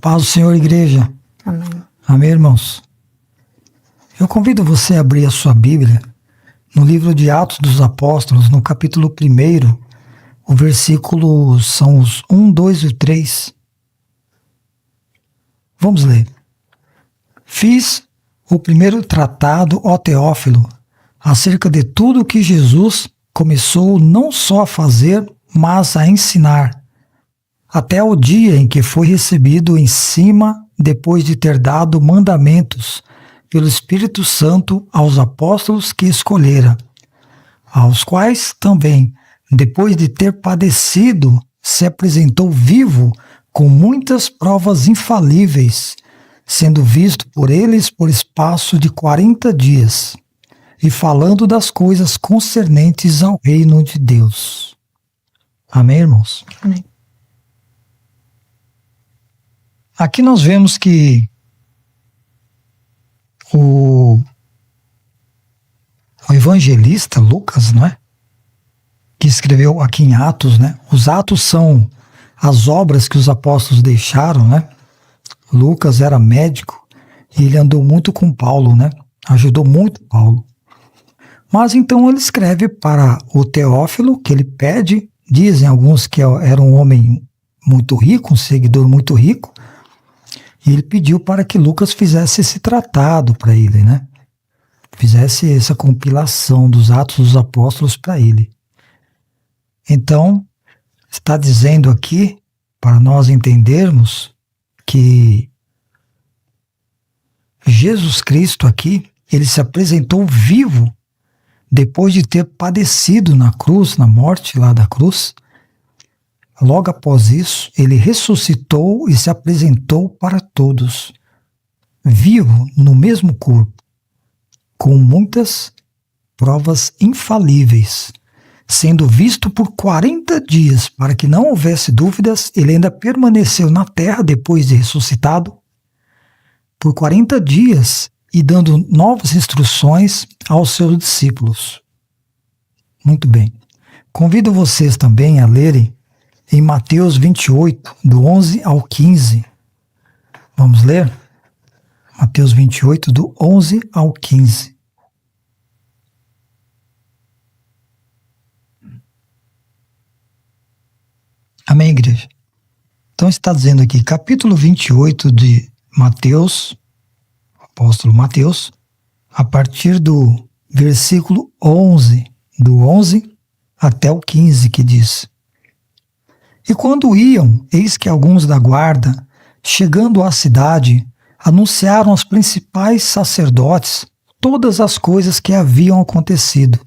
Paz do Senhor, igreja. Amém. Amém, irmãos? Eu convido você a abrir a sua Bíblia no livro de Atos dos Apóstolos, no capítulo 1, o versículo são os 1, 2 e 3. Vamos ler. Fiz o primeiro tratado, ó Teófilo, acerca de tudo que Jesus começou não só a fazer, mas a ensinar, até o dia em que foi recebido em cima, depois de ter dado mandamentos pelo Espírito Santo aos apóstolos que escolhera, aos quais também, depois de ter padecido, se apresentou vivo com muitas provas infalíveis, sendo visto por eles por espaço de 40 dias, e falando das coisas concernentes ao reino de Deus. Amém, irmãos? Amém. Aqui nós vemos que o evangelista Lucas, não é? Que escreveu aqui em Atos, né? Os Atos são as obras que os apóstolos deixaram, né? Lucas era médico e ele andou muito com Paulo, né? Ajudou muito Paulo. Mas então ele escreve para o Teófilo, que ele pede, dizem alguns que era um homem muito rico, um seguidor muito rico, e ele pediu para que Lucas fizesse esse tratado para ele, né? Fizesse essa compilação dos Atos dos Apóstolos para ele. Então, está dizendo aqui, para nós entendermos, que Jesus Cristo aqui, ele se apresentou vivo depois de ter padecido na cruz, na morte lá da cruz. Logo após isso, ele ressuscitou e se apresentou para todos, vivo no mesmo corpo, com muitas provas infalíveis, sendo visto por 40 dias, para que não houvesse dúvidas. Ele ainda permaneceu na terra depois de ressuscitado, por 40 dias, e dando novas instruções aos seus discípulos. Muito bem. Convido vocês também a lerem em Mateus 28, do 11 ao 15. Vamos ler? Mateus 28, do 11 ao 15. Amém, igreja? Então está dizendo aqui, capítulo 28 de Mateus, apóstolo Mateus, a partir do versículo 11, do 11 até o 15, que diz: E quando iam, eis que alguns da guarda, chegando à cidade, anunciaram aos principais sacerdotes todas as coisas que haviam acontecido.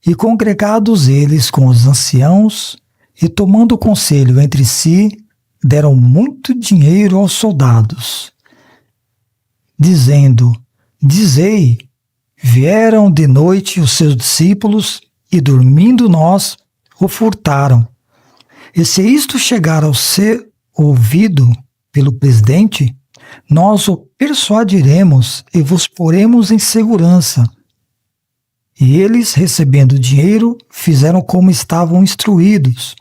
E congregados eles com os anciãos, e tomando conselho entre si, deram muito dinheiro aos soldados, dizendo: Dizei, vieram de noite os seus discípulos, e dormindo nós, o furtaram. E se isto chegar ao ser ouvido pelo presidente, nós o persuadiremos e vos poremos em segurança. E eles, recebendo dinheiro, fizeram como estavam instruídos.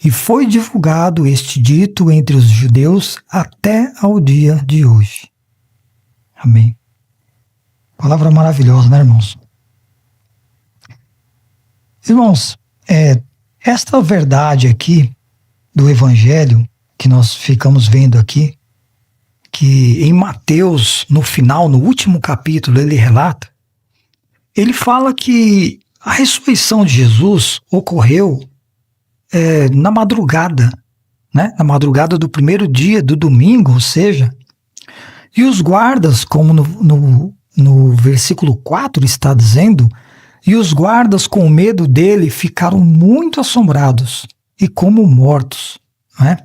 E foi divulgado este dito entre os judeus até ao dia de hoje. Amém. Palavra maravilhosa, né, irmãos? Irmãos, esta verdade aqui do Evangelho, que nós ficamos vendo aqui, que em Mateus, no final, no último capítulo, ele relata, ele fala que a ressurreição de Jesus ocorreu na madrugada, né? Na madrugada do primeiro dia do domingo, ou seja, e os guardas, como no versículo 4 está dizendo, e os guardas, com medo dele, ficaram muito assombrados e como mortos, né?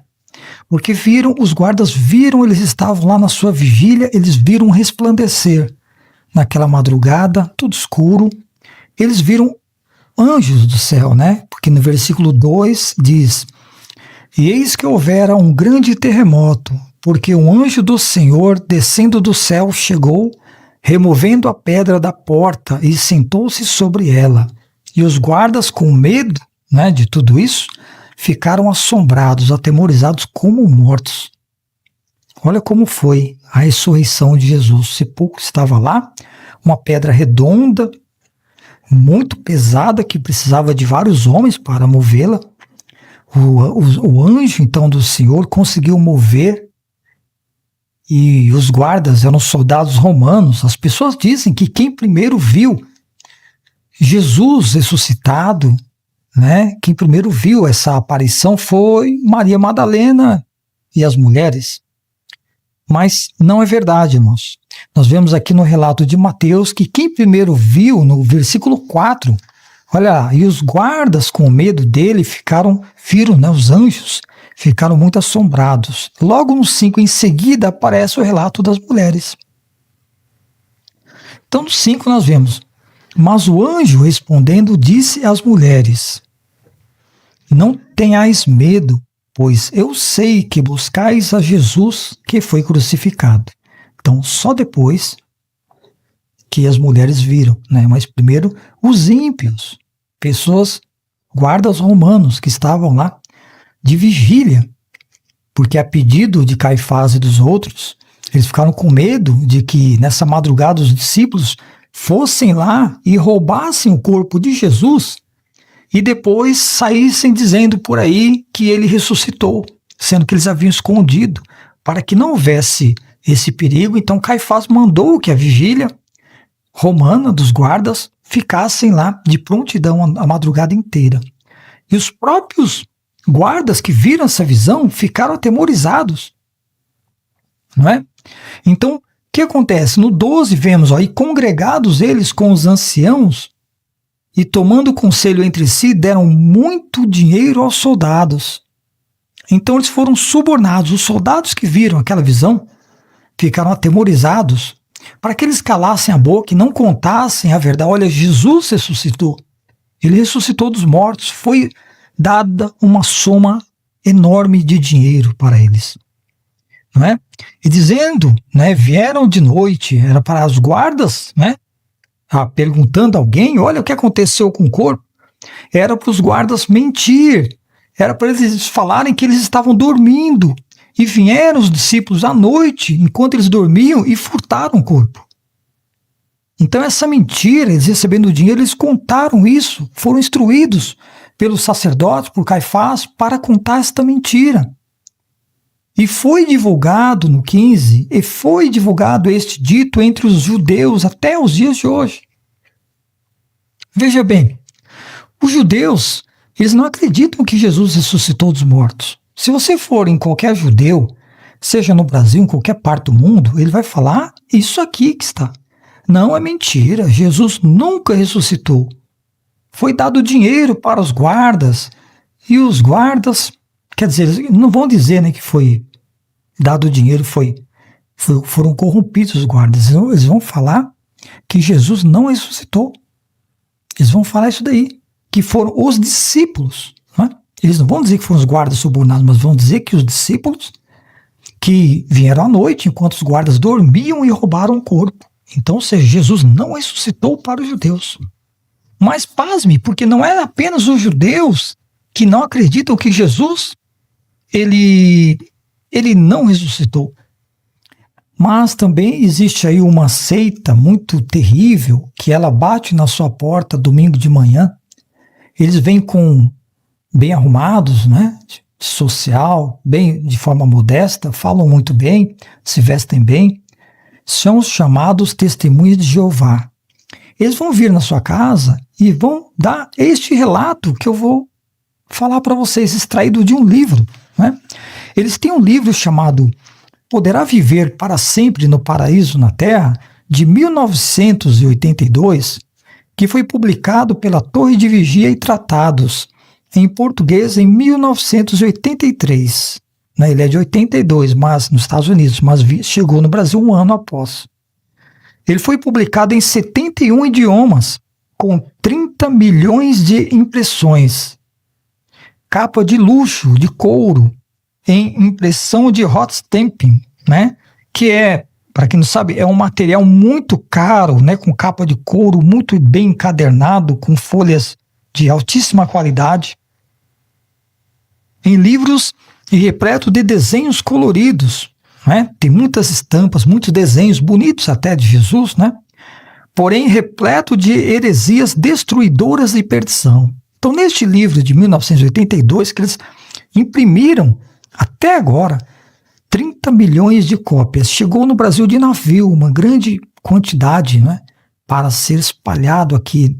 Porque os guardas viram, eles estavam lá na sua vigília, eles viram resplandecer naquela madrugada, tudo escuro, eles viram anjos do céu, né? Porque no versículo 2 diz: E eis que houvera um grande terremoto, porque um anjo do Senhor, descendo do céu, chegou, removendo a pedra da porta, e sentou-se sobre ela. E os guardas, com medo, né, de tudo isso, ficaram assombrados, atemorizados como mortos. Olha como foi a ressurreição de Jesus. O sepulcro estava lá, uma pedra redonda, muito pesada, que precisava de vários homens para movê-la. O anjo, então, do Senhor conseguiu mover, e os guardas eram soldados romanos. As pessoas dizem que quem primeiro viu Jesus ressuscitado, né, quem primeiro viu essa aparição foi Maria Madalena e as mulheres. Mas não é verdade, irmãos. Nós vemos aqui no relato de Mateus que quem primeiro viu, no versículo 4, olha, e os guardas com medo dele viram, né, os anjos, ficaram muito assombrados. Logo no 5, em seguida, aparece o relato das mulheres. Então no 5 nós vemos: mas o anjo respondendo disse às mulheres: não tenhais medo, pois eu sei que buscais a Jesus que foi crucificado. Então, só depois que as mulheres viram, né? Mas primeiro os ímpios, pessoas, guardas romanos que estavam lá de vigília, porque a pedido de Caifás e dos outros, eles ficaram com medo de que nessa madrugada os discípulos fossem lá e roubassem o corpo de Jesus e depois saíssem dizendo por aí que ele ressuscitou, sendo que eles haviam escondido, para que não houvesse esse perigo. Então Caifás mandou que a vigília romana dos guardas ficassem lá de prontidão a madrugada inteira. E os próprios guardas que viram essa visão ficaram atemorizados, não é? Então, o que acontece? No 12 vemos, e congregados eles com os anciãos, e tomando conselho entre si, deram muito dinheiro aos soldados. Então eles foram subornados. Os soldados que viram aquela visão ficaram atemorizados, para que eles calassem a boca e não contassem a verdade. Olha, Jesus ressuscitou. Ele ressuscitou dos mortos. Foi dada uma soma enorme de dinheiro para eles. Não é? E dizendo, né, vieram de noite, era para as guardas, né, perguntando a alguém, olha o que aconteceu com o corpo. Era para os guardas mentir, era para eles falarem que eles estavam dormindo, e vieram os discípulos à noite, enquanto eles dormiam, e furtaram o corpo. Então essa mentira, eles recebendo dinheiro, eles contaram isso, foram instruídos pelos sacerdotes, por Caifás, para contar esta mentira. E foi divulgado no 15, e foi divulgado este dito entre os judeus até os dias de hoje. Veja bem, os judeus, eles não acreditam que Jesus ressuscitou dos mortos. Se você for em qualquer judeu, seja no Brasil, em qualquer parte do mundo, ele vai falar isso aqui que está. Não, é mentira, Jesus nunca ressuscitou. Foi dado dinheiro para os guardas, e os guardas, quer dizer, eles não vão dizer, né, que foi dado dinheiro, foram corrompidos os guardas. Eles vão falar que Jesus não ressuscitou. Eles vão falar isso daí, que foram os discípulos. Né? Eles não vão dizer que foram os guardas subornados, mas vão dizer que os discípulos que vieram à noite, enquanto os guardas dormiam, e roubaram o corpo. Então, ou seja, Jesus não ressuscitou para os judeus. Mas pasme, porque não é apenas os judeus que não acreditam que Jesus, ele não ressuscitou. Mas também existe aí uma seita muito terrível, que ela bate na sua porta domingo de manhã. Eles vêm bem arrumados, né? Social, bem de forma modesta, falam muito bem, se vestem bem. São os chamados testemunhas de Jeová. Eles vão vir na sua casa e vão dar este relato que eu vou falar para vocês, extraído de um livro, né? Eles têm um livro chamado Poderá Viver para Sempre no Paraíso na Terra, de 1982, que foi publicado pela Torre de Vigia e Tratados, em português, em 1983. Ele é de 82, mas nos Estados Unidos, mas chegou no Brasil um ano após. Ele foi publicado em 71 idiomas, com 30 milhões de impressões. Capa de luxo, de couro, em impressão de hot stamping, né? Que é, para quem não sabe, é um material muito caro, né? Com capa de couro muito bem encadernado, com folhas de altíssima qualidade. Em livros e repleto de desenhos coloridos, né? Tem muitas estampas, muitos desenhos bonitos até de Jesus, né? Porém repleto de heresias destruidoras e perdição. Então, neste livro de 1982, que eles imprimiram até agora 30 milhões de cópias. Chegou no Brasil de navio, uma grande quantidade, né, para ser espalhado aqui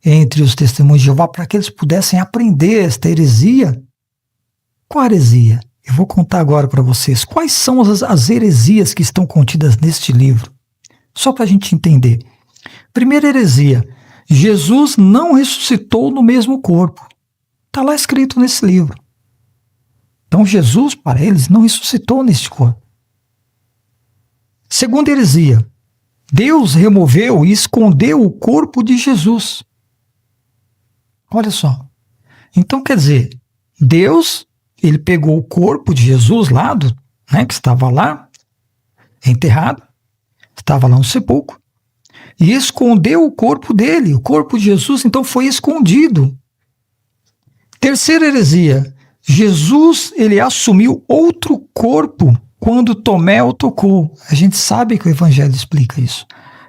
entre os testemunhos de Jeová, para que eles pudessem aprender esta heresia. Qual heresia? Eu vou contar agora para vocês quais são as heresias que estão contidas neste livro, só para a gente entender. Primeira heresia: Jesus não ressuscitou no mesmo corpo. Está lá escrito nesse livro. Então Jesus, para eles, não ressuscitou neste corpo. Segunda heresia: Deus removeu e escondeu o corpo de Jesus. Olha só. Então quer dizer, Deus, ele pegou o corpo de Jesus lá, que estava lá, enterrado, estava lá no sepulcro, e escondeu o corpo dele. O corpo de Jesus, então, foi escondido. Terceira heresia: Jesus, ele assumiu outro corpo quando Tomé o tocou. A gente sabe que o Evangelho explica isso.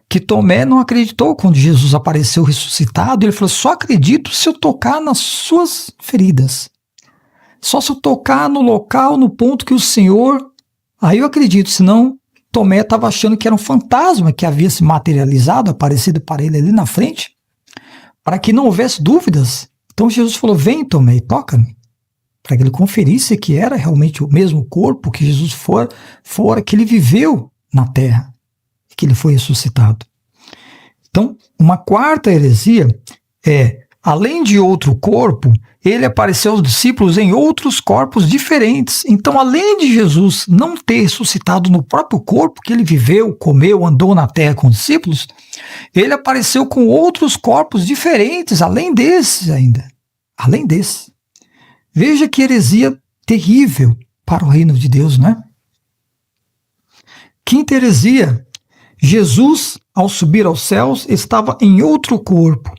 Que Tomé não acreditou quando Jesus apareceu ressuscitado. Ele falou: só acredito se eu tocar nas suas feridas. Só se eu tocar no local, no ponto que o Senhor... Aí eu acredito, senão Tomé estava achando que era um fantasma que havia se materializado, aparecido para ele ali na frente, para que não houvesse dúvidas. Então Jesus falou: vem, Tomé, e toca-me. Para que ele conferisse que era realmente o mesmo corpo que Jesus fora que ele viveu na terra, que ele foi ressuscitado. Então, uma quarta heresia é, além de outro corpo, ele apareceu aos discípulos em outros corpos diferentes. Então, além de Jesus não ter ressuscitado no próprio corpo que ele viveu, comeu, andou na terra com os discípulos, ele apareceu com outros corpos diferentes, além desses ainda. Além desse. Veja que heresia terrível para o reino de Deus, né? Quinta heresia: Jesus, ao subir aos céus, estava em outro corpo.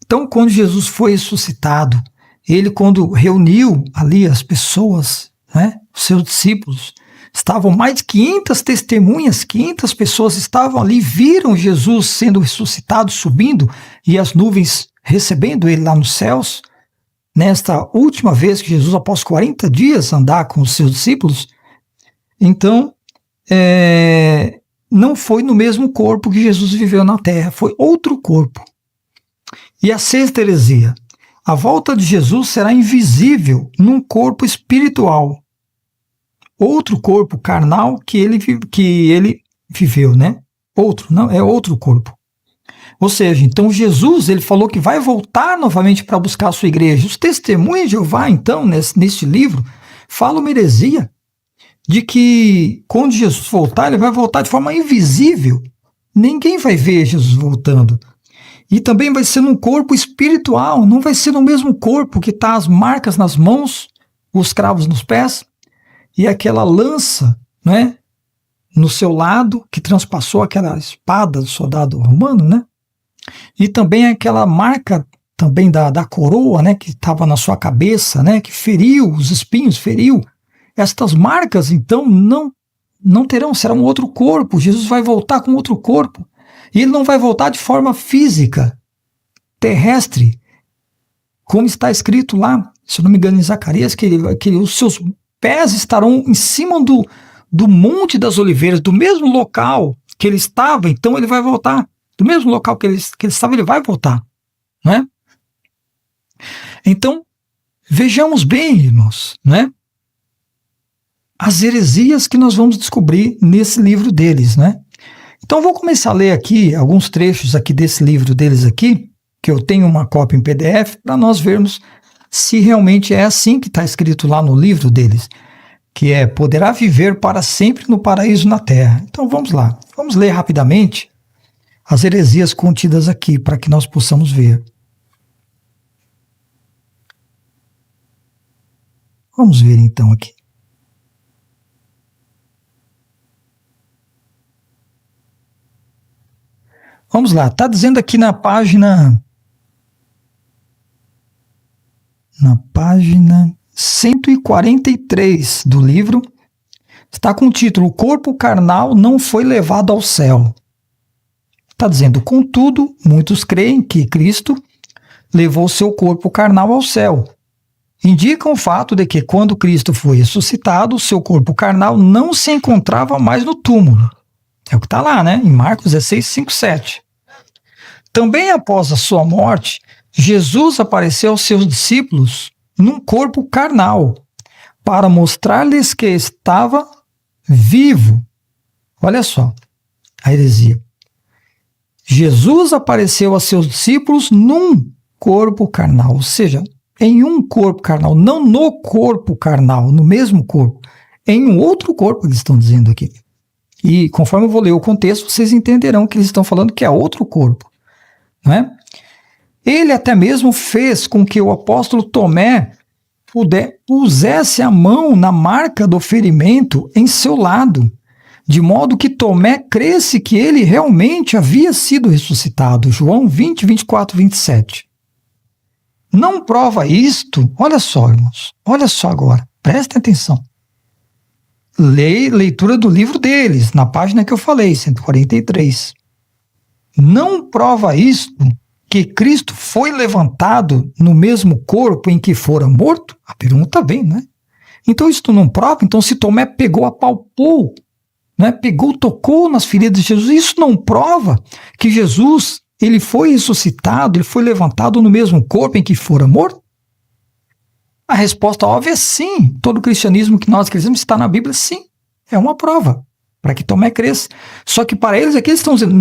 Então, quando Jesus foi ressuscitado, ele, quando reuniu ali as pessoas, né, os seus discípulos, estavam mais de 500 testemunhas, 500 pessoas estavam ali, viram Jesus sendo ressuscitado, subindo, e as nuvens recebendo ele lá nos céus. Nesta última vez que Jesus, após 40 dias andar com os seus discípulos, então, não foi no mesmo corpo que Jesus viveu na terra, foi outro corpo. E a sexta heresia: a volta de Jesus será invisível num corpo espiritual. Outro corpo carnal que ele viveu, né? Outro, não, é outro corpo. Ou seja, então Jesus, ele falou que vai voltar novamente para buscar a sua igreja. Os testemunhos de Jeová, então, neste livro, falam uma heresia de que quando Jesus voltar, ele vai voltar de forma invisível. Ninguém vai ver Jesus voltando. E também vai ser num corpo espiritual, não vai ser no mesmo corpo que está as marcas nas mãos, os cravos nos pés, e aquela lança, né, no seu lado, que transpassou aquela espada do soldado romano, né? E também aquela marca também da coroa, né, que estava na sua cabeça, né, que feriu, os espinhos feriu. Estas marcas, então, não terão, será um outro corpo. Jesus vai voltar com outro corpo. E ele não vai voltar de forma física, terrestre, como está escrito lá, se eu não me engano, em Zacarias, que os seus pés estarão em cima do Monte das Oliveiras, do mesmo local que ele estava. Então ele vai voltar. Do mesmo local que ele estava, ele vai voltar. Né? Então, vejamos bem, irmãos, né? As heresias que nós vamos descobrir nesse livro deles, né? Então, vou começar a ler aqui alguns trechos aqui desse livro deles aqui, que eu tenho uma cópia em PDF, para nós vermos se realmente é assim que está escrito lá no livro deles, que é: poderá viver para sempre no paraíso na terra. Então, vamos lá. Vamos ler rapidamente as heresias contidas aqui, para que nós possamos ver. Vamos ver então aqui. Vamos lá, está dizendo aqui na página 143 do livro, Está com o título: O corpo carnal não foi levado ao céu. Está dizendo: contudo, muitos creem que Cristo levou seu corpo carnal ao céu. Indica o fato de que, quando Cristo foi ressuscitado, seu corpo carnal não se encontrava mais no túmulo. É o que está lá, né? Em Marcos 16, 5, 7. Também após a sua morte, Jesus apareceu aos seus discípulos num corpo carnal, para mostrar-lhes que estava vivo. Olha só a heresia. Jesus apareceu a seus discípulos num corpo carnal, ou seja, em um corpo carnal, não no corpo carnal, no mesmo corpo, em um outro corpo, eles estão dizendo aqui. E conforme eu vou ler o contexto, vocês entenderão que eles estão falando que é outro corpo, não é? Ele até mesmo fez com que o apóstolo Tomé pusesse a mão na marca do ferimento em seu lado, de modo que Tomé cresce que ele realmente havia sido ressuscitado. João 20, 24, 27. Não prova isto? Olha só, irmãos, olha só agora, prestem atenção. Leitura do livro deles, na página que eu falei, 143. Não prova isto que Cristo foi levantado no mesmo corpo em que fora morto? A pergunta vem, né? Então isto não prova? Então se Tomé pegou, apalpou, né? Pegou, tocou nas feridas de Jesus, isso não prova que Jesus, ele foi ressuscitado, ele foi levantado no mesmo corpo em que fora morto? A resposta óbvia é sim. Todo o cristianismo que nós acreditamos está na Bíblia, sim. É uma prova para que Tomé cresça. Só que para eles aqui eles estão dizendo,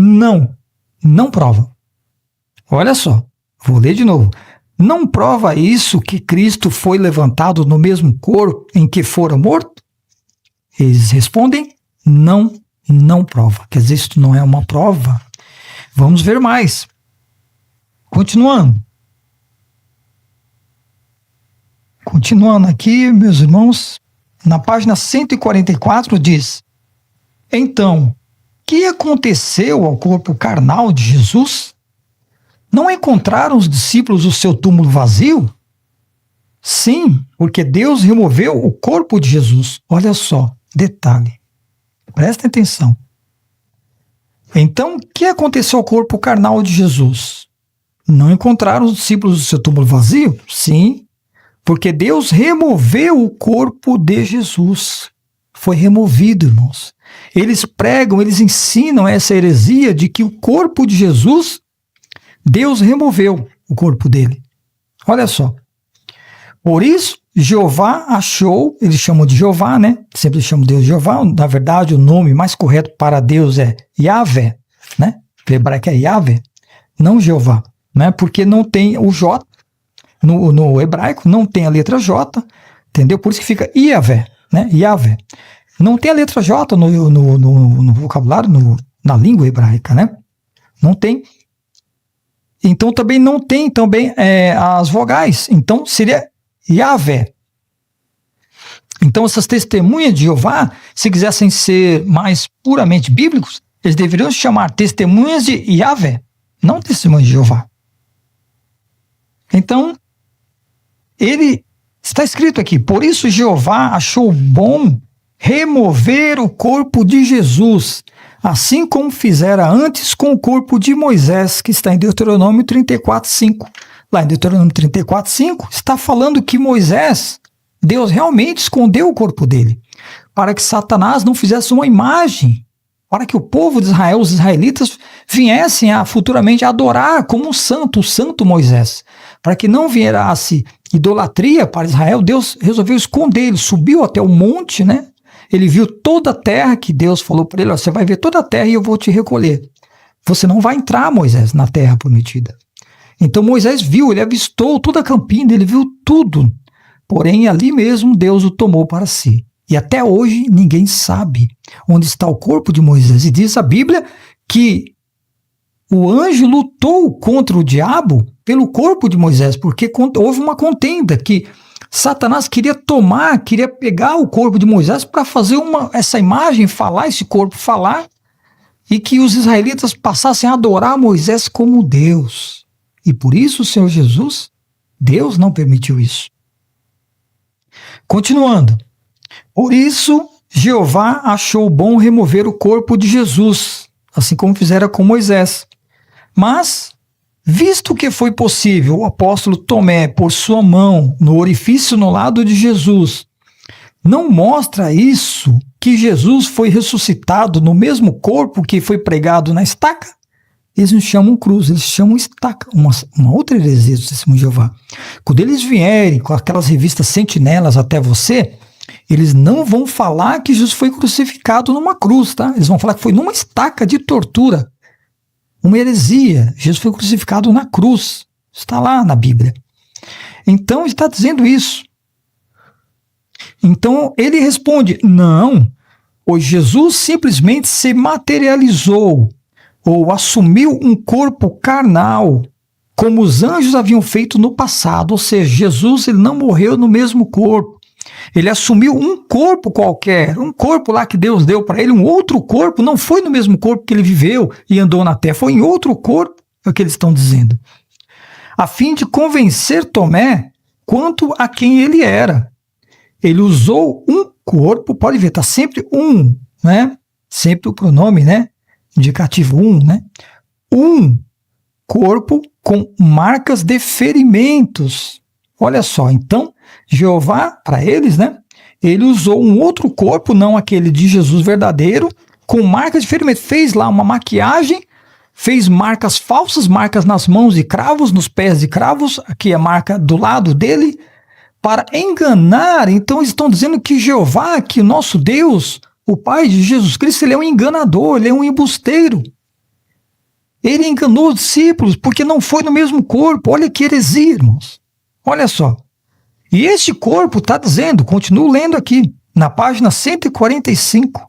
não prova. Olha só, vou ler de novo. Não prova isso que Cristo foi levantado no mesmo corpo em que fora morto? Eles respondem, não prova. Quer dizer, isso não é uma prova. Vamos ver mais. Continuando aqui, meus irmãos, na página 144 diz: então, que aconteceu ao corpo carnal de Jesus? Não encontraram os discípulos o seu túmulo vazio? Sim, porque Deus removeu o corpo de Jesus. Olha só, detalhe. Prestem atenção. Então, o que aconteceu ao corpo carnal de Jesus? Não encontraram os discípulos o seu túmulo vazio? Sim, porque Deus removeu o corpo de Jesus. Foi removido, irmãos. Eles pregam, eles ensinam essa heresia de que o corpo de Jesus, Deus removeu o corpo dele. Olha só. Por isso, Jeová achou, eles chamam de Jeová, né? Sempre chamam Deus de Jeová. Na verdade, o nome mais correto para Deus é Yahvé, né? O hebraico é Yahvé, não Jeová, né? Porque não tem o J. No hebraico não tem a letra J, entendeu? Por isso que fica Yahvé, né? Yahvé. Não tem a letra J no vocabulário, na língua hebraica, né? Não tem. Então também não tem as vogais. Então seria Yahvé. Então essas testemunhas de Jeová, se quisessem ser mais puramente bíblicos, eles deveriam se chamar testemunhas de Yahvé, não testemunhas de Jeová. Então, ele está escrito aqui: por isso Jeová achou bom remover o corpo de Jesus, assim como fizera antes com o corpo de Moisés, que está em Deuteronômio 34:5. Lá em Deuteronômio 34:5 está falando que Moisés, Deus realmente escondeu o corpo dele, para que Satanás não fizesse uma imagem, para que o povo de Israel, os israelitas, viessem futuramente adorar como um santo, o santo Moisés. Para que não viesse idolatria para Israel, Deus resolveu esconder. Ele subiu até o monte, né? Ele viu toda a terra, que Deus falou para ele: você vai ver toda a terra e eu vou te recolher. Você não vai entrar, Moisés, na terra prometida. Então Moisés viu, ele avistou toda a campina, ele viu tudo. Porém, ali mesmo Deus o tomou para si. E até hoje ninguém sabe onde está o corpo de Moisés. E diz a Bíblia que o anjo lutou contra o diabo pelo corpo de Moisés, porque houve uma contenda que Satanás queria pegar o corpo de Moisés para fazer essa imagem falar, esse corpo falar, e que os israelitas passassem a adorar Moisés como Deus. E por isso o Senhor Jesus, Deus não permitiu isso. Continuando. Por isso, Jeová achou bom remover o corpo de Jesus, assim como fizera com Moisés. Mas, visto que foi possível o apóstolo Tomé pôr sua mão no orifício no lado de Jesus, não mostra isso que Jesus foi ressuscitado no mesmo corpo que foi pregado na estaca? Eles não chamam cruz, eles chamam estaca, uma outra heresia do Testemunho de Jeová. Quando eles vierem com aquelas revistas sentinelas até você, eles não vão falar que Jesus foi crucificado numa cruz, tá? Eles vão falar que foi numa estaca de tortura. Uma heresia. Jesus foi crucificado na cruz. Está lá na Bíblia. Então, está dizendo isso. Então, ele responde, não, o Jesus simplesmente se materializou ou assumiu um corpo carnal, como os anjos haviam feito no passado. Ou seja, Jesus ele não morreu no mesmo corpo. Ele assumiu um corpo qualquer, um corpo lá que Deus deu para ele, um outro corpo, não foi no mesmo corpo que ele viveu e andou na terra, foi em outro corpo, é o que eles estão dizendo. A fim de convencer Tomé quanto a quem ele era. Ele usou um corpo, pode ver, está sempre um, né? Sempre o pronome, né? Indicativo um, né? Um corpo com marcas de ferimentos. Olha só, então, Jeová, para eles, né? Ele usou um outro corpo, não aquele de Jesus verdadeiro, com marcas de ferimento. Fez lá uma maquiagem, fez marcas falsas, marcas nas mãos de cravos, nos pés de cravos, aqui a marca do lado dele, para enganar. Então, eles estão dizendo que Jeová, que o nosso Deus, o Pai de Jesus Cristo, ele é um enganador, ele é um embusteiro. Ele enganou os discípulos porque não foi no mesmo corpo. Olha que heresia, irmãos. Olha só. E este corpo está dizendo, continuo lendo aqui, na página 145,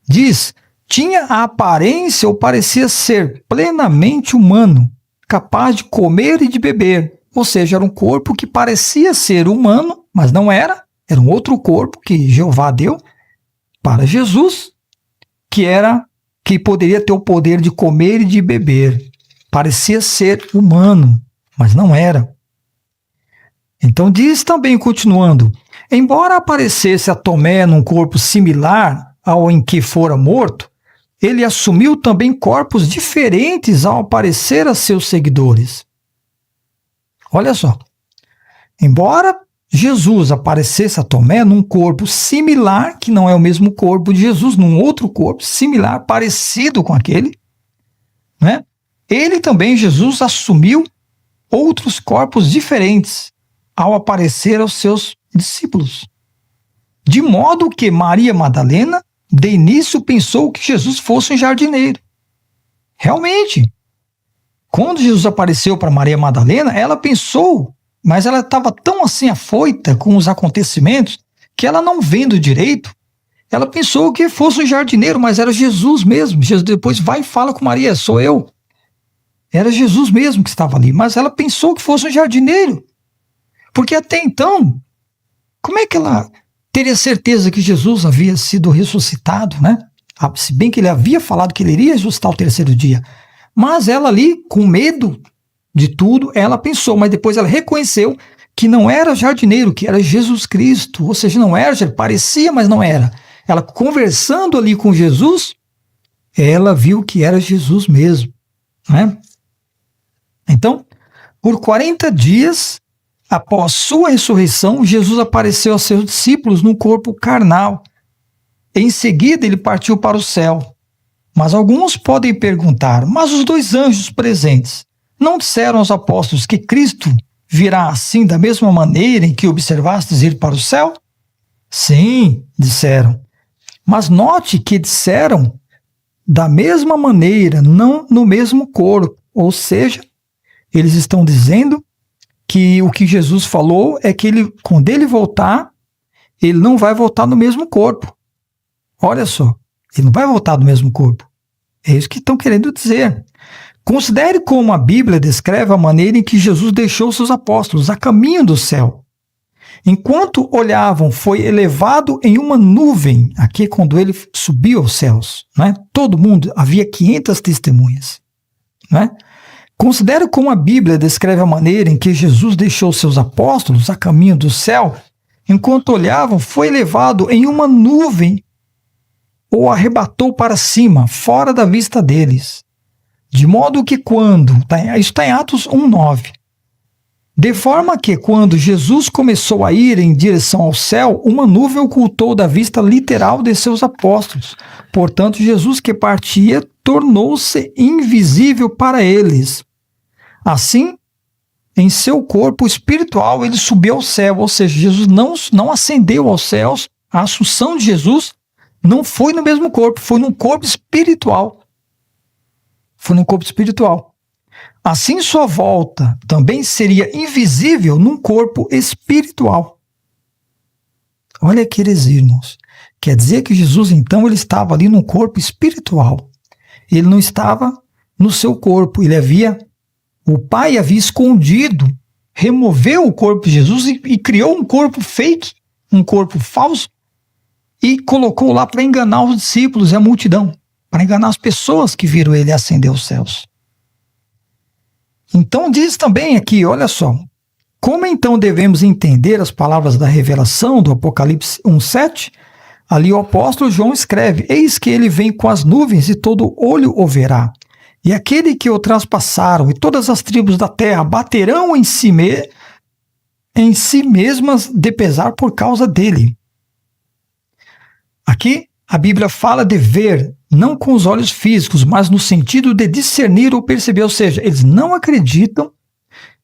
diz, tinha a aparência ou parecia ser plenamente humano, capaz de comer e de beber. Ou seja, era um corpo que parecia ser humano, mas não era. Era um outro corpo que Jeová deu para Jesus, que poderia ter o poder de comer e de beber. Parecia ser humano, mas não era. Então diz também, continuando, embora aparecesse a Tomé num corpo similar ao em que fora morto, ele assumiu também corpos diferentes ao aparecer a seus seguidores. Olha só, embora Jesus aparecesse a Tomé num corpo similar, que não é o mesmo corpo de Jesus, num outro corpo similar, parecido com aquele, né? Ele também, Jesus, assumiu outros corpos diferentes ao aparecer aos seus discípulos. De modo que Maria Madalena, de início, pensou que Jesus fosse um jardineiro. Realmente, quando Jesus apareceu para Maria Madalena, ela pensou, mas ela estava tão assim afoita com os acontecimentos, que ela não vendo direito, ela pensou que fosse um jardineiro, mas era Jesus mesmo. Jesus depois vai e fala com Maria, sou eu. Era Jesus mesmo que estava ali, mas ela pensou que fosse um jardineiro. Porque até então, como é que ela teria certeza que Jesus havia sido ressuscitado, né? Se bem que ele havia falado que ele iria ressuscitar ao terceiro dia. Mas ela ali, com medo de tudo, ela pensou, mas depois ela reconheceu que não era jardineiro, que era Jesus Cristo. Ou seja, não era, parecia, mas não era. Ela conversando ali com Jesus, ela viu que era Jesus mesmo, né? Então, por 40 dias, após sua ressurreição, Jesus apareceu aos seus discípulos num corpo carnal. Em seguida, ele partiu para o céu. Mas alguns podem perguntar, mas os dois anjos presentes não disseram aos apóstolos que Cristo virá assim da mesma maneira em que observastes ir para o céu? Sim, disseram. Mas note que disseram da mesma maneira, não no mesmo corpo. Ou seja, eles estão dizendo que o que Jesus falou é que ele, quando ele voltar, ele não vai voltar no mesmo corpo. Olha só, ele não vai voltar no mesmo corpo. É isso que estão querendo dizer. Considere como a Bíblia descreve a maneira em que Jesus deixou seus apóstolos a caminho do céu. Enquanto olhavam, foi elevado em uma nuvem, aqui quando ele subiu aos céus, né? Todo mundo, havia 500 testemunhas, né? Considere como a Bíblia descreve a maneira em que Jesus deixou seus apóstolos a caminho do céu. enquanto olhavam, foi levado em uma nuvem ou arrebatou para cima, fora da vista deles. De modo que isso está em Atos 1:9. De forma que quando Jesus começou a ir em direção ao céu, uma nuvem ocultou da vista literal de seus apóstolos. Portanto, Jesus que partia tornou-se invisível para eles. Assim, em seu corpo espiritual, ele subiu ao céu, ou seja, Jesus não ascendeu aos céus. A assunção de Jesus não foi no mesmo corpo, foi num corpo espiritual. Foi num corpo espiritual. Assim, sua volta também seria invisível num corpo espiritual. Olha que heresia, irmãos. Quer dizer que Jesus, então, ele estava ali num corpo espiritual. Ele não estava no seu corpo. O Pai havia escondido, removeu o corpo de Jesus e criou um corpo fake, um corpo falso, e colocou lá para enganar os discípulos e a multidão, para enganar as pessoas que viram ele ascender aos céus. Então diz também aqui, olha só, como então devemos entender as palavras da revelação do Apocalipse 1:7? Ali o apóstolo João escreve: eis que ele vem com as nuvens e todo olho o verá. E aquele que o traspassaram e todas as tribos da terra baterão em si mesmas de pesar por causa dele. Aqui a Bíblia fala de ver, não com os olhos físicos, mas no sentido de discernir ou perceber. Ou seja, eles não acreditam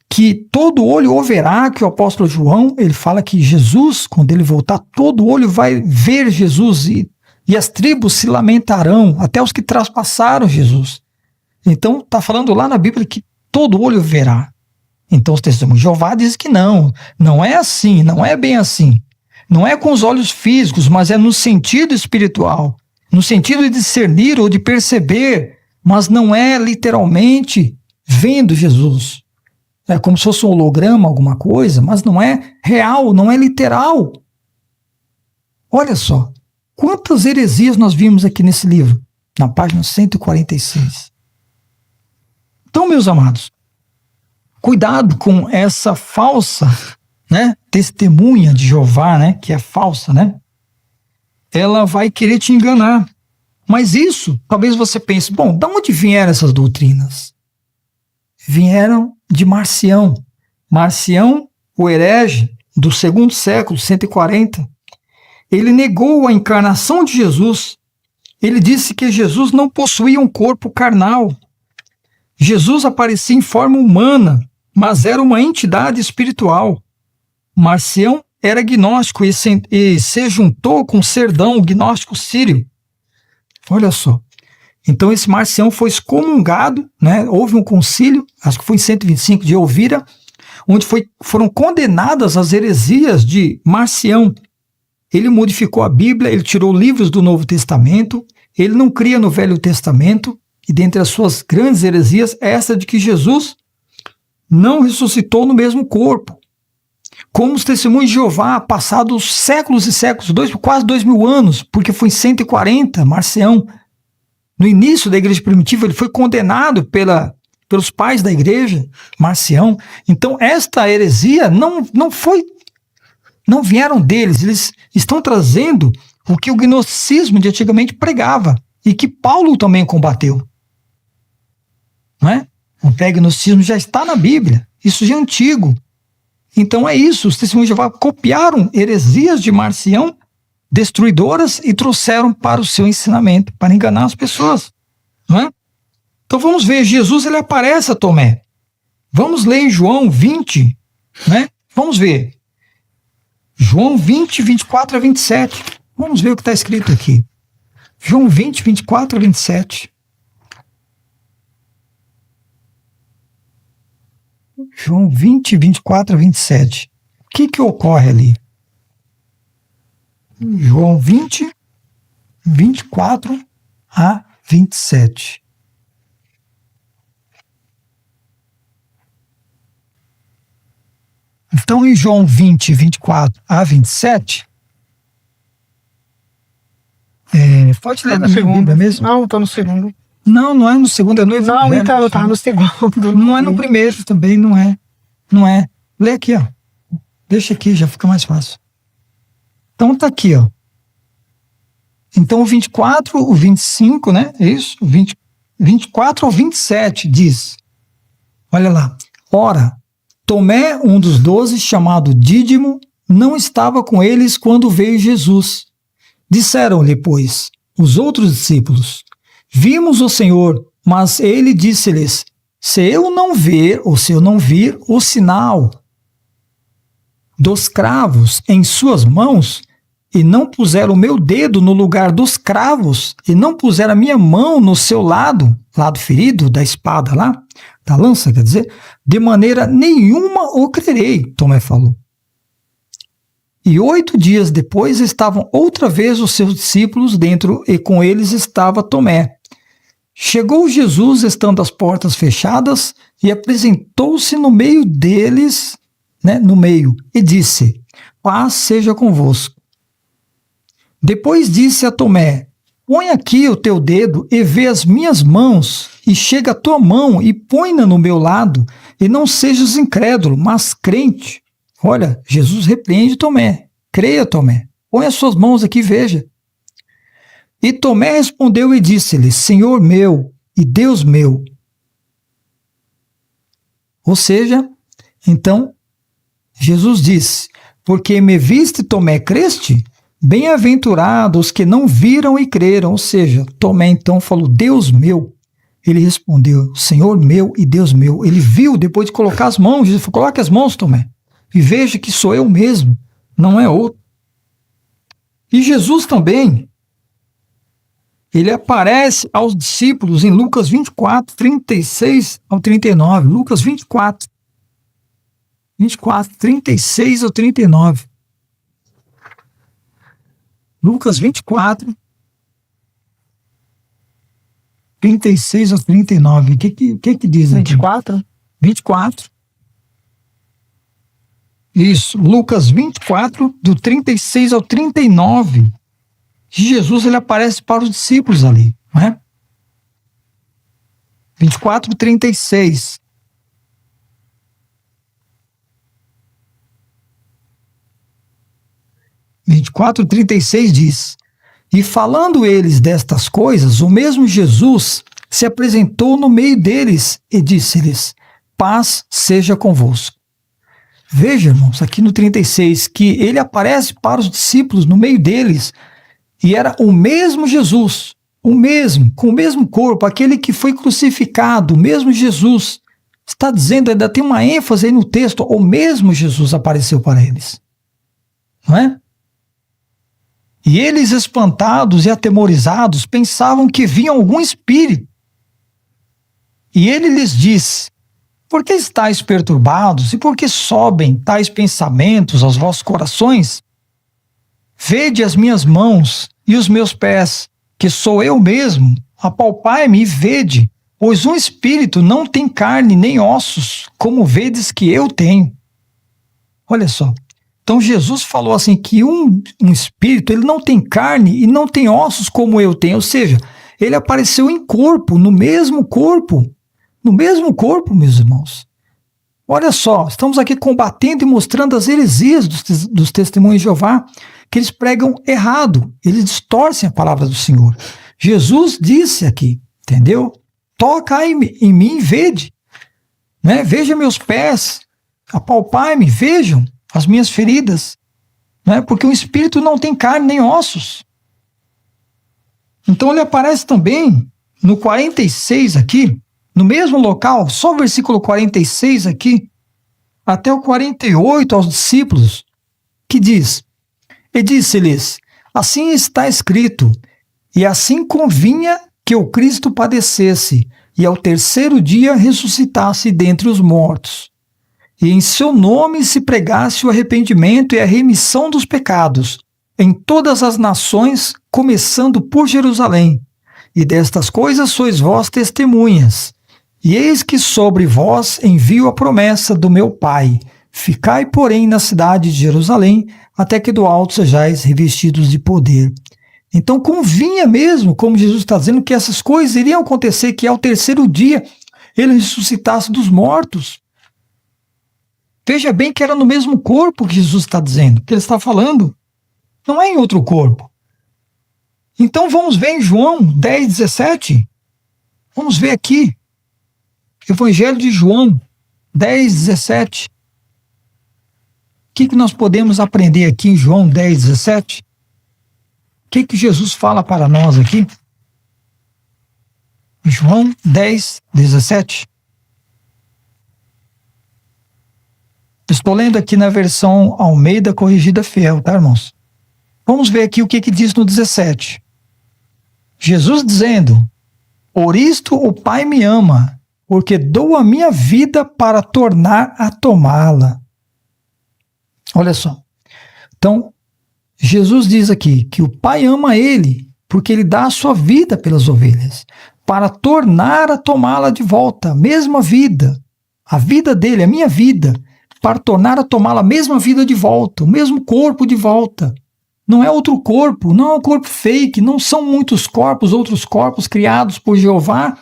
que todo olho o verá, que o apóstolo João, ele fala que Jesus, quando ele voltar, todo olho vai ver Jesus e as tribos se lamentarão, até os que traspassaram Jesus. Então, está falando lá na Bíblia que todo olho verá. Então, os testemunhos de Jeová dizem que não é assim, não é bem assim. Não é com os olhos físicos, mas é no sentido espiritual, no sentido de discernir ou de perceber, mas não é literalmente vendo Jesus. É como se fosse um holograma, alguma coisa, mas não é real, não é literal. Olha só, quantas heresias nós vimos aqui nesse livro, na página 146. Então, meus amados, cuidado com essa falsa, testemunha de Jeová, que é falsa, ela vai querer te enganar. Mas isso, talvez você pense, bom, de onde vieram essas doutrinas? Vieram de Marcião. Marcião, o herege do 2º século, 140, ele negou a encarnação de Jesus. Ele disse que Jesus não possuía um corpo carnal. Jesus aparecia em forma humana, mas era uma entidade espiritual. Marcião era gnóstico e se juntou com Serdão, o gnóstico sírio. Olha só. Então esse Marcião foi excomungado, houve um concílio, acho que foi em 125 de Elvira, onde foram condenadas as heresias de Marcião. Ele modificou a Bíblia, ele tirou livros do Novo Testamento, ele não cria no Velho Testamento, e dentre as suas grandes heresias é essa de que Jesus não ressuscitou no mesmo corpo. Como os testemunhos de Jeová, passados séculos e séculos, quase 2000 anos, porque foi em 140, Marcião, no início da igreja primitiva, ele foi condenado pelos pais da igreja, Marcião. Então, esta heresia não vieram deles, eles estão trazendo o que o gnosticismo de antigamente pregava e que Paulo também combateu. O pré-gnosticismo já está na Bíblia, isso já é antigo. Então é isso, os testemunhos de Jeová copiaram heresias de Marcião, destruidoras, e trouxeram para o seu ensinamento, para enganar as pessoas. Então vamos ver, Jesus ele aparece a Tomé. Vamos ler em João 20, Vamos ver. João 20, 24 a 27. Vamos ver o que está escrito aqui. João 20, 24 a 27. João 20, 24 a 27. O que ocorre ali? João 20, 24 a 27. Então, em João 20, 24 a 27, pode ler na segunda mesmo? Não, estou no segundo. Não é no segundo, é no Evangelho. Não, então, eu estava no segundo. Não é no primeiro também, não é. Lê aqui, ó. Deixa aqui, já fica mais fácil. Então tá aqui, ó. Então o 24, o 25, né? É isso? O 24 ao 27 diz, olha lá. Ora, Tomé, um dos 12, chamado Dídimo, não estava com eles quando veio Jesus. Disseram-lhe, pois, os outros discípulos, vimos o Senhor, mas ele disse-lhes, se eu não ver, ou se eu não vir o sinal dos cravos em suas mãos, e não puser o meu dedo no lugar dos cravos, e não puser a minha mão no seu lado ferido da espada lá, da lança, quer dizer, de maneira nenhuma o crerei, Tomé falou. E 8 dias depois estavam outra vez os seus discípulos dentro, e com eles estava Tomé. Chegou Jesus, estando as portas fechadas, e apresentou-se no meio deles, no meio, e disse, paz seja convosco. Depois disse a Tomé, põe aqui o teu dedo e vê as minhas mãos, e chega a tua mão e põe-na no meu lado, e não sejas incrédulo, mas crente. Olha, Jesus repreende Tomé. Creia, Tomé. Põe as suas mãos aqui e veja. E Tomé respondeu e disse-lhe, Senhor meu e Deus meu. Ou seja, então, Jesus disse, porque me viste, Tomé, creste? Bem-aventurados os que não viram e creram. Ou seja, Tomé então falou, Deus meu. Ele respondeu, Senhor meu e Deus meu. Ele viu, depois de colocar as mãos, Jesus falou, coloque as mãos, Tomé, e veja que sou eu mesmo, não é outro. E Jesus também, ele aparece aos discípulos em Lucas 24, 36 ao 39. Lucas 24, 36 ao 39. Lucas 24, 36 ao 39. O que diz aqui? 24? 24. Isso, Lucas 24, do 36 ao 39. Jesus ele aparece para os discípulos ali, não é? 24, 36. E 24:36 diz, e falando eles destas coisas, o mesmo Jesus se apresentou no meio deles e disse-lhes, paz seja convosco. Veja, irmãos, aqui no 36, que ele aparece para os discípulos no meio deles, e era o mesmo Jesus, o mesmo, com o mesmo corpo, aquele que foi crucificado, o mesmo Jesus. Está dizendo, ainda tem uma ênfase aí no texto, o mesmo Jesus apareceu para eles. Não é? E eles, espantados e atemorizados, pensavam que viam algum espírito. E ele lhes disse, por que estáis perturbados e por que sobem tais pensamentos aos vossos corações? Vede as minhas mãos e os meus pés, que sou eu mesmo, apalpai-me e vede, pois um espírito não tem carne nem ossos, como vedes que eu tenho. Olha só. Então Jesus falou assim que um espírito, ele não tem carne e não tem ossos como eu tenho, ou seja, ele apareceu em corpo, no mesmo corpo, meus irmãos. Olha só, estamos aqui combatendo e mostrando as heresias dos testemunhos de Jeová, que eles pregam errado, eles distorcem a palavra do Senhor. Jesus disse aqui, entendeu? Toca em mim e vede, né? Veja meus pés, apalpai-me, vejam as minhas feridas, né? Porque o espírito não tem carne nem ossos. Então ele aparece também no 46 aqui, no mesmo local, só o versículo 46 aqui, até o 48 aos discípulos, que diz, e disse-lhes, assim está escrito, e assim convinha que o Cristo padecesse, e ao terceiro dia ressuscitasse dentre os mortos. E em seu nome se pregasse o arrependimento e a remissão dos pecados, em todas as nações, começando por Jerusalém. E destas coisas sois vós testemunhas. E eis que sobre vós envio a promessa do meu Pai. Ficai, porém, na cidade de Jerusalém, até que do alto sejais revestidos de poder. Então convinha mesmo, como Jesus está dizendo, que essas coisas iriam acontecer, que ao terceiro dia ele ressuscitasse dos mortos. Veja bem que era no mesmo corpo que Jesus está dizendo, que ele está falando. Não é em outro corpo. Então vamos ver em João 10:17. Vamos ver aqui. Evangelho de João 10:17. O que nós podemos aprender aqui em João 10:17? O que Jesus fala para nós aqui? João 10:17. Estou lendo aqui na versão Almeida Corrigida Fiel, tá, irmãos? Vamos ver aqui o que diz no 17. Jesus dizendo: por isto o Pai me ama, porque dou a minha vida para tornar a tomá-la. Olha só. Então, Jesus diz aqui que o Pai ama ele, porque ele dá a sua vida pelas ovelhas, para tornar a tomá-la de volta, a mesma vida, a vida dele, a minha vida, para tornar a tomá-la a mesma vida de volta, o mesmo corpo de volta. Não é outro corpo, não é um corpo fake, não são muitos corpos, outros corpos criados por Jeová,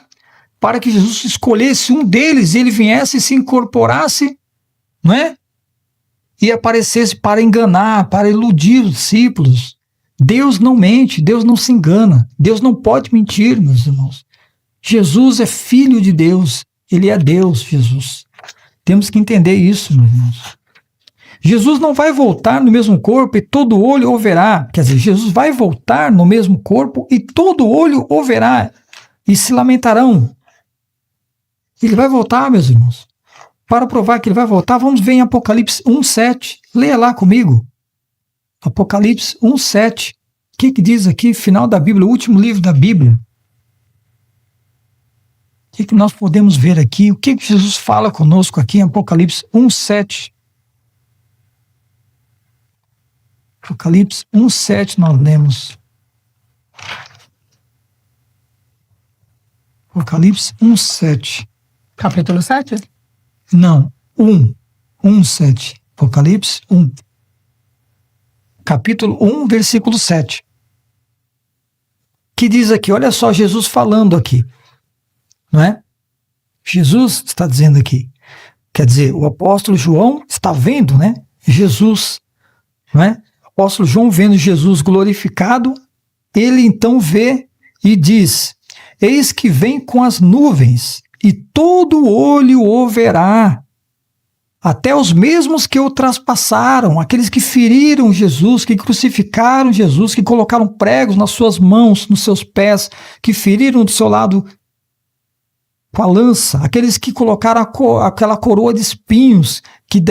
para que Jesus escolhesse um deles e ele viesse e se incorporasse, não é? E aparecesse para enganar, para iludir os discípulos. Deus não mente, Deus não se engana, Deus não pode mentir, meus irmãos. Jesus é filho de Deus, ele é Deus, Jesus. Temos que entender isso, meus irmãos. Jesus não vai voltar no mesmo corpo e todo olho o verá. Quer dizer, Jesus vai voltar no mesmo corpo e todo olho o verá e se lamentarão. Ele vai voltar, meus irmãos. Para provar que ele vai voltar, vamos ver em Apocalipse 1:7. Leia lá comigo. Apocalipse 1:7. O que diz aqui, final da Bíblia, o último livro da Bíblia? O que nós podemos ver aqui? O que Jesus fala conosco aqui em Apocalipse 1:7? Apocalipse 1:7 nós lemos. Apocalipse 1:7. Capítulo 7? Não, 1:7. Apocalipse 1. Capítulo 1, versículo 7. Que diz aqui, olha só Jesus falando aqui. Não é? Jesus está dizendo aqui. Quer dizer, o apóstolo João está vendo, né? Jesus, não é? O apóstolo João vendo Jesus glorificado, ele então vê e diz: eis que vem com as nuvens, e todo olho o verá, até os mesmos que o traspassaram, aqueles que feriram Jesus, que crucificaram Jesus, que colocaram pregos nas suas mãos, nos seus pés, que feriram do seu lado com a lança, aqueles que colocaram aquela coroa de espinhos, que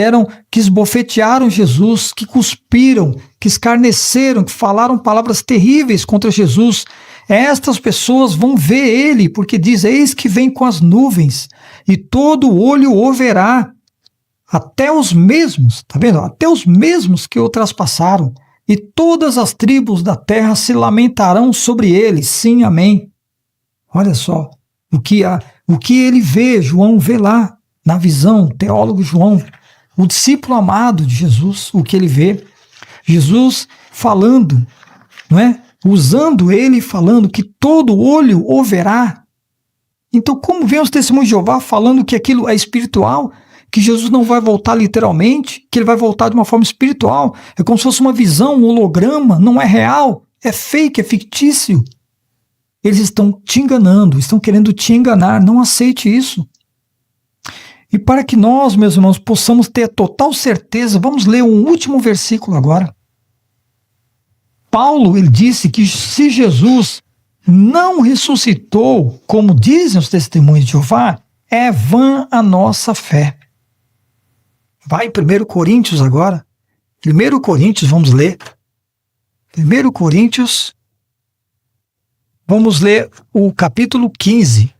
esbofetearam Jesus, que cuspiram, que escarneceram, que falaram palavras terríveis contra Jesus. Estas pessoas vão ver ele, porque diz: eis que vem com as nuvens, e todo olho o verá, até os mesmos, tá vendo? Até os mesmos que o traspassaram, e todas as tribos da terra se lamentarão sobre ele. Sim, amém. Olha só, o que ele vê, João vê lá, na visão, teólogo João, o discípulo amado de Jesus, o que ele vê, Jesus falando, não é? Usando ele, falando que todo olho o verá. Então, como vem os testemunhos de Jeová falando que aquilo é espiritual, que Jesus não vai voltar literalmente, que ele vai voltar de uma forma espiritual, é como se fosse uma visão, um holograma, não é real, é fake, é fictício. Eles estão te enganando, estão querendo te enganar, não aceite isso. E para que nós, meus irmãos, possamos ter total certeza, vamos ler um último versículo agora. Paulo, ele disse que se Jesus não ressuscitou, como dizem os testemunhos de Jeová, é vã a nossa fé. Vai em 1 Coríntios agora. 1 Coríntios, vamos ler. 1 Coríntios, vamos ler o capítulo 15.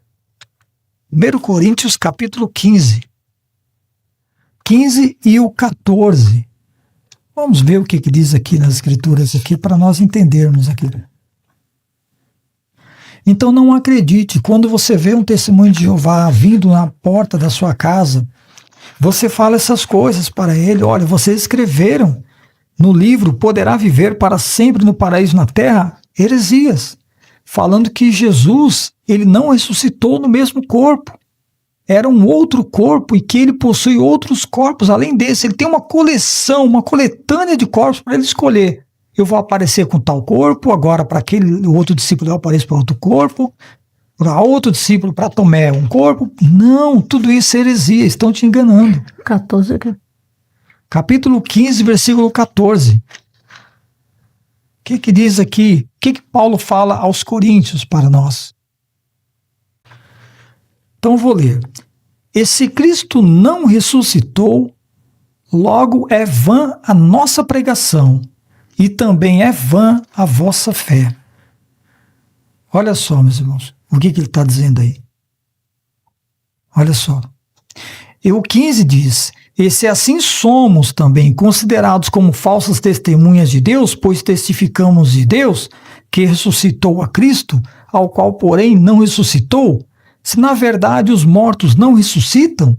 1 Coríntios, capítulo 15. 15 e o 14. Vamos ver o que diz aqui nas escrituras aqui para nós entendermos aqui. Então não acredite, quando você vê um testemunho de Jeová vindo na porta da sua casa, você fala essas coisas para ele: olha, vocês escreveram no livro Poderá Viver para Sempre no Paraíso na Terra, heresias, falando que Jesus, ele não ressuscitou no mesmo corpo. Era um outro corpo e que ele possui outros corpos além desse. Ele tem uma coleção, uma coletânea de corpos para ele escolher. eu vou aparecer com tal corpo, agora para aquele outro discípulo eu apareço para outro corpo, para outro discípulo, para Tomé, um corpo. Não, tudo isso é heresia, estão te enganando. 14. Capítulo 15, versículo 14. O que diz aqui? O que Paulo fala aos coríntios para nós? Então vou ler. E se Cristo não ressuscitou, logo é vã a nossa pregação, e também é vã a vossa fé. Olha só, meus irmãos, o que ele está dizendo aí? Olha só. E o 15 diz: e se assim somos também considerados como falsas testemunhas de Deus, pois testificamos de Deus que ressuscitou a Cristo, ao qual, porém, não ressuscitou, se na verdade os mortos não ressuscitam,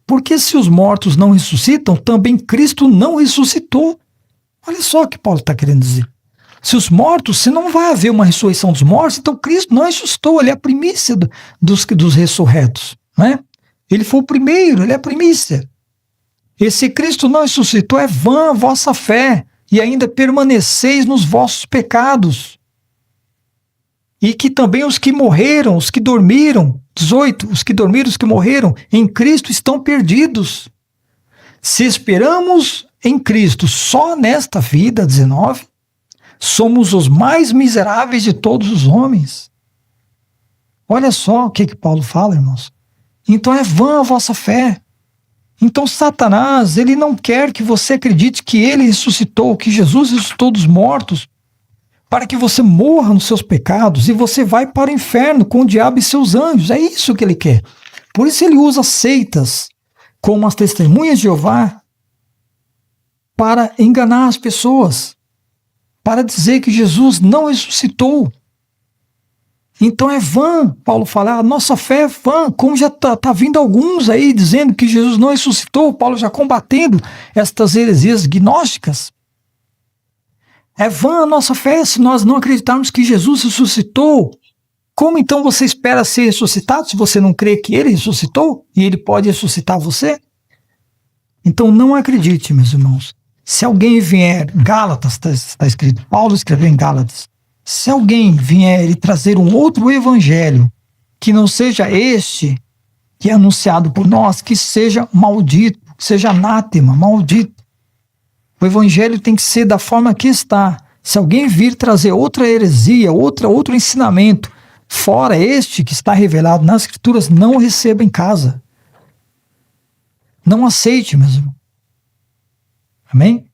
porque se os mortos não ressuscitam, também Cristo não ressuscitou. Olha só o que Paulo está querendo dizer. Se os mortos, se não vai haver uma ressurreição dos mortos, então Cristo não ressuscitou, ele é a primícia dos ressurretos, não é? Ele foi o primeiro, ele é a primícia. E se Cristo não ressuscitou, é vã a vossa fé, e ainda permaneceis nos vossos pecados. E que também os que morreram, os que dormiram, 18, os que dormiram, os que morreram em Cristo estão perdidos. Se esperamos em Cristo só nesta vida, 19, somos os mais miseráveis de todos os homens. Olha só o que Paulo fala, irmãos. Então é vã a vossa fé. Então Satanás, ele não quer que você acredite que ele ressuscitou, que Jesus ressuscitou dos mortos, para que você morra nos seus pecados e você vai para o inferno com o diabo e seus anjos. É isso que ele quer. Por isso ele usa seitas como as testemunhas de Jeová para enganar as pessoas, para dizer que Jesus não ressuscitou. Então é vã, Paulo fala, a nossa fé é vã, como já está vindo alguns aí dizendo que Jesus não ressuscitou, Paulo já combatendo estas heresias gnósticas. É vã a nossa fé se nós não acreditarmos que Jesus ressuscitou. Como então você espera ser ressuscitado se você não crê que ele ressuscitou e ele pode ressuscitar você? Então não acredite, meus irmãos. Se alguém vier, Gálatas está escrito, Paulo escreveu em Gálatas, se alguém vier e trazer um outro evangelho que não seja este que é anunciado por nós, que seja maldito, que seja anátema, maldito. O evangelho tem que ser da forma que está. Se alguém vir trazer outra heresia, outro ensinamento, fora este que está revelado nas Escrituras, não receba em casa. Não aceite, meus irmãos. Amém?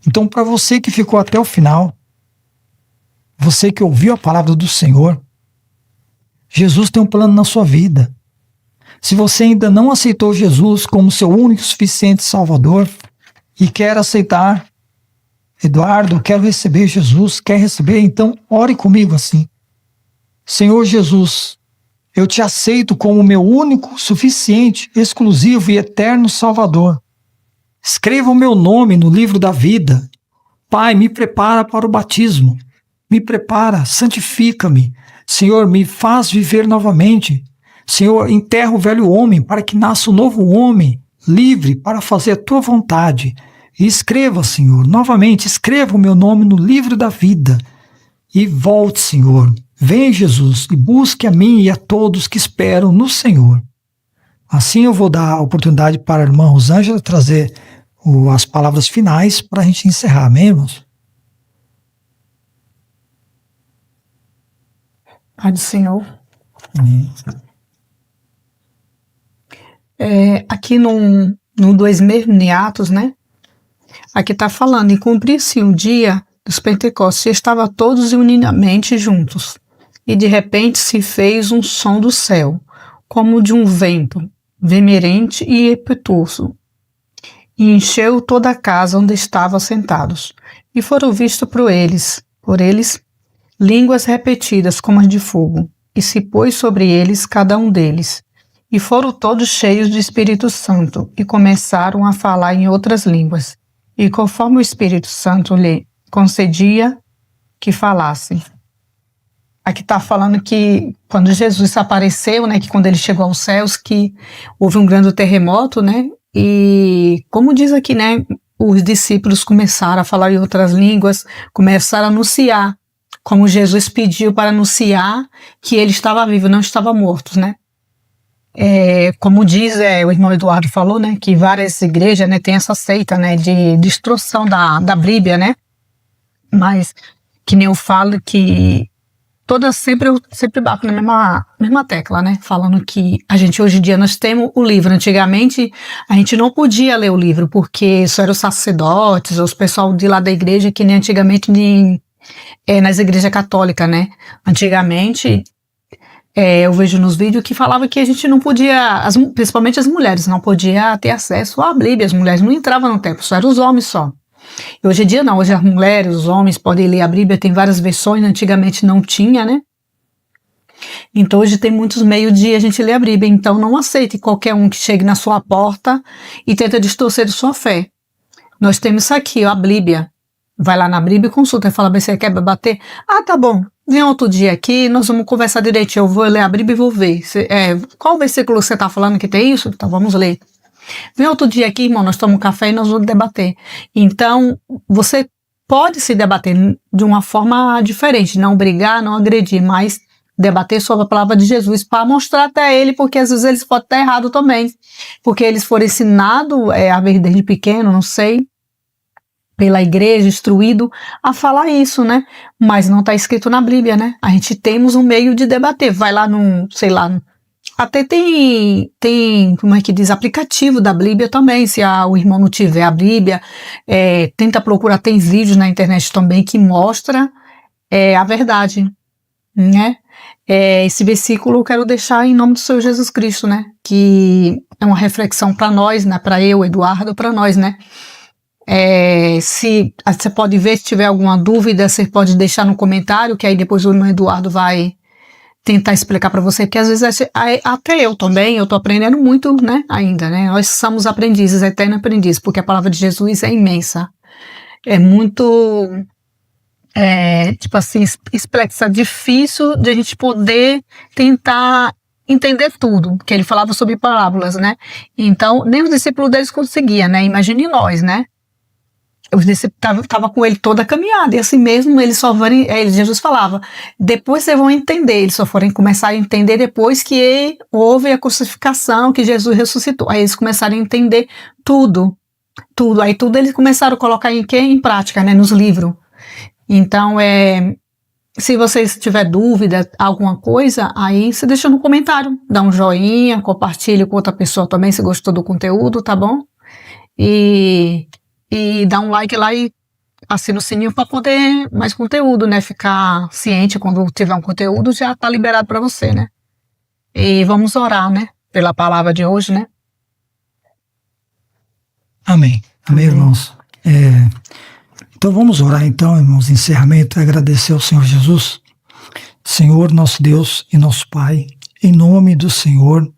Então, para você que ficou até o final, você que ouviu a palavra do Senhor, Jesus tem um plano na sua vida. Se você ainda não aceitou Jesus como seu único e suficiente Salvador e quer aceitar, Eduardo, eu quero receber Jesus, quer receber? Então ore comigo assim. Senhor Jesus, eu te aceito como meu único, suficiente, exclusivo e eterno Salvador. Escreva o meu nome no livro da vida. Pai, me prepara para o batismo. Me prepara, santifica-me. Senhor, me faz viver novamente. Senhor, enterra o velho homem para que nasça um novo homem, livre para fazer a tua vontade. E escreva, Senhor, novamente, escreva o meu nome no livro da vida. E volte, Senhor. Vem, Jesus, e busque a mim e a todos que esperam no Senhor. Assim eu vou dar a oportunidade para a irmã Rosângela trazer as palavras finais para a gente encerrar, amém, irmãos? Pai do Senhor. Amém. Aqui no 2 mesmo, em Atos, né? Aqui está falando, e cumprir-se o dia dos Pentecostes, e estava todos unidamente juntos. E de repente se fez um som do céu, como de um vento, veemente e impetuoso, e encheu toda a casa onde estavam sentados. E foram vistos por eles, línguas repetidas como as de fogo, e se pôs sobre eles cada um deles. E foram todos cheios do Espírito Santo, e começaram a falar em outras línguas. E conforme o Espírito Santo lhe concedia que falassem. Aqui está falando que quando Jesus apareceu, né, que quando ele chegou aos céus, que houve um grande terremoto, né, e como diz aqui, né, os discípulos começaram a falar em outras línguas, começaram a anunciar, como Jesus pediu para anunciar que ele estava vivo, não estava morto, né? Como diz, o irmão Eduardo falou, né, que várias igrejas, né, tem essa seita, né, de destruição da Bíblia, né? Mas, que nem eu falo que eu sempre bato na mesma tecla, né? Falando que a gente hoje em dia nós temos o livro. Antigamente a gente não podia ler o livro porque só eram os sacerdotes, os pessoal de lá da igreja, que nem antigamente nas igrejas católicas, né? Antigamente eu vejo nos vídeos que falava que a gente não podia, principalmente as mulheres, não podia ter acesso à Bíblia. As mulheres não entravam no templo, só eram os homens só. E hoje em dia não, hoje as mulheres, os homens podem ler a Bíblia, tem várias versões, antigamente não tinha, né? Então hoje tem muitos meios de a gente ler a Bíblia, então não aceite qualquer um que chegue na sua porta e tenta distorcer a sua fé. Nós temos isso aqui, ó, a Bíblia. Vai lá na Bíblia e consulta e fala, você quer bater? Ah, tá bom, vem outro dia aqui, nós vamos conversar direitinho, eu vou ler a Bíblia e vou ver. Qual versículo você está falando que tem isso? Então vamos ler. Vem outro dia aqui, irmão, nós tomamos café e nós vamos debater. Então, você pode se debater de uma forma diferente, não brigar, não agredir, mas debater sobre a palavra de Jesus para mostrar até ele, porque às vezes eles podem estar errados também, porque eles foram ensinados a ver desde pequeno, não sei, pela igreja, instruído a falar isso, né? Mas não está escrito na Bíblia, né? A gente temos um meio de debater, vai lá sei lá, até tem, como é que diz, aplicativo da Bíblia também, se o irmão não tiver a Bíblia, tenta procurar, tem vídeos na internet também que mostra a verdade, né? Esse versículo eu quero deixar em nome do Senhor Jesus Cristo, né? Que é uma reflexão para nós, né? Para eu, Eduardo, para nós, né? Se você pode ver, se tiver alguma dúvida, você pode deixar no comentário, que aí depois o irmão Eduardo vai tentar explicar para você, porque às vezes até eu também, eu tô aprendendo muito, né, ainda, né, nós somos aprendizes, eternos aprendizes, porque a palavra de Jesus é imensa, é muito, tipo assim, complexa, difícil de a gente poder tentar entender tudo, que ele falava sobre parábolas, né, então, nem os discípulos deles conseguiam, né, imagine nós, né, os discípulos estavam com ele toda a caminhada, e assim mesmo eles só foram, Jesus falava, depois vocês vão entender, eles só foram começar a entender depois que houve a crucificação, que Jesus ressuscitou, aí eles começaram a entender tudo, aí tudo eles começaram a colocar em prática, né, nos livros. Então, se vocês tiver dúvida, alguma coisa, aí você deixa no comentário, dá um joinha, compartilha com outra pessoa também, se gostou do conteúdo, tá bom? E dá um like lá e assina o sininho para poder mais conteúdo, né? Ficar ciente quando tiver um conteúdo, já tá liberado para você, né? E vamos orar, né? Pela palavra de hoje, né? Amém. Amém, irmãos. Então vamos orar então, irmãos, encerramento, e agradecer ao Senhor Jesus. Senhor, nosso Deus e nosso Pai, em nome do Senhor,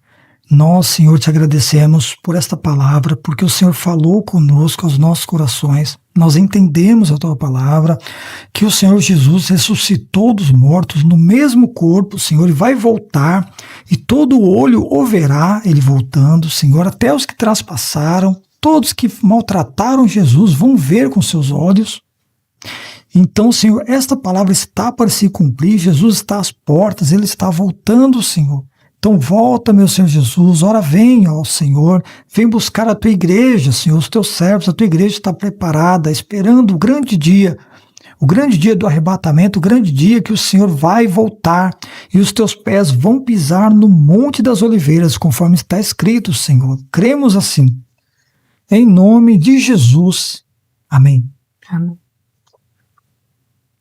nós, Senhor, te agradecemos por esta palavra, porque o Senhor falou conosco aos nossos corações. Nós entendemos a tua palavra, que o Senhor Jesus ressuscitou dos mortos no mesmo corpo, Senhor, e vai voltar, e todo olho o verá ele voltando, Senhor, até os que traspassaram, todos que maltrataram Jesus vão ver com seus olhos. Então, Senhor, esta palavra está para se cumprir, Jesus está às portas, ele está voltando, Senhor. Então volta, meu Senhor Jesus, ora vem, ó Senhor, vem buscar a tua igreja, Senhor, os teus servos, a tua igreja está preparada, esperando o grande dia do arrebatamento, o grande dia que o Senhor vai voltar e os teus pés vão pisar no Monte das Oliveiras, conforme está escrito, Senhor. Cremos assim, em nome de Jesus. Amém. Amém.